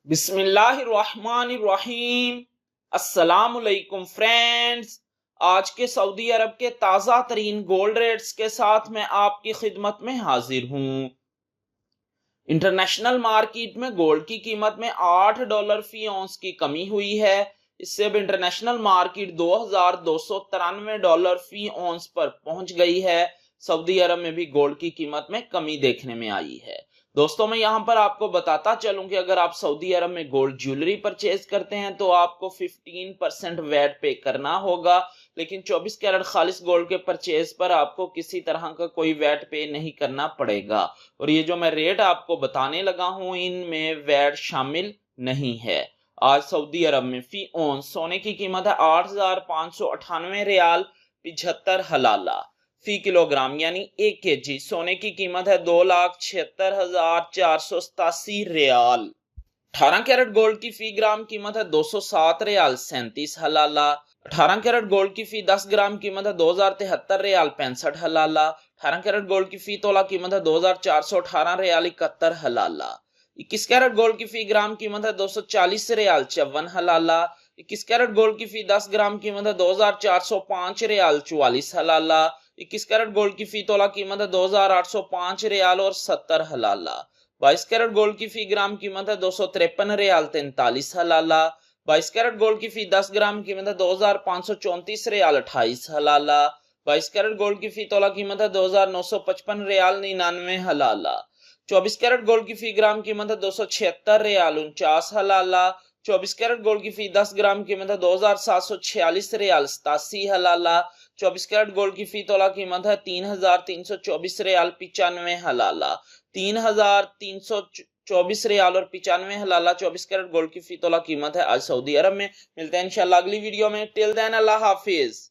बिस्मिल्लाहिर्रहमानिर्रहीम। अस्सलामुअलैकुम फ्रेंड्स। आज के सऊदी अरब के ताज़ा तरीन गोल्ड रेट्स के साथ मैं आपकी खिदमत में हाजिर हूँ। इंटरनेशनल मार्केट में गोल्ड की कीमत में $8 फी औंस की कमी हुई है। इससे अब इंटरनेशनल मार्केट $2293 फी औंस पर पहुंच गई है। सऊदी अरब में भी गोल्ड की कीमत में कमी देखने में आई है। दोस्तों, मैं यहां पर आपको बताता चलूं कि अगर आप सऊदी अरब में गोल्ड ज्वेलरी परचेज करते हैं तो आपको 15% वैट पे करना होगा, लेकिन 24 कैरेट खालिस गोल्ड के परचेज पर आपको किसी तरह का कोई वैट पे नहीं करना पड़ेगा। और ये जो मैं रेट आपको बताने लगा हूं, इनमें वैट शामिल नहीं है। आज सऊदी अरब में फी औंस सोने की कीमत है 8,598 रियाल 75 हलाला फी किलोग्राम, यानी 1 kg सोने की कीमत है 2,76,487 रियाल। 18 कैरेट गोल्ड की फी ग्राम कीमत है 207 रियाल 37 हलाला। 18 कैरेट गोल्ड की फी 10 ग्राम कीमत है 2,073 रियाल 65 हलाला। 18 कैरेट गोल्ड की फी तोला कीमत है 2,418 रियाल 71 हलाला। 21 कैरेट गोल्ड की फी ग्राम कीमत है 240 रियाल 54 हलाला। 21 कैरेट गोल्ड की फी 10 ग्राम कीमत है 2,405 रियाल 44 हलाला। 21 कैरेट गोल्ड की फी तोला कीमत है 2,805 रियाल और 70 हलाला। 22 कैरेट गोल्ड की फी ग्राम कीमत है 253 रियाल 43 हलाला। 22 कैरेट गोल्ड की फी 10 ग्राम कीमत है 2,534 रियाल 28 हलाला। 22 कैरेट गोल्ड की फी तोला कीमत है 2,955 रियाल 99 हलाला। 24 कैरेट गोल्ड की फी ग्राम कीमत है 276 रियाल 49 हलाला। 24 कैरेट गोल्ड की फी 10 ग्राम कीमत है 2,746 रियाल 87 हलाला। 24 कैरेट गोल्ड की फी तोला कीमत है 3,324 रियाल 95 हलाला। 3,324 रियाल और 95 हलाला 24 कैरेट गोल्ड की फी तोला कीमत है आज सऊदी अरब में। मिलते हैं इंशाल्लाह अगली वीडियो में। टिल देन अल्लाह हाफिज।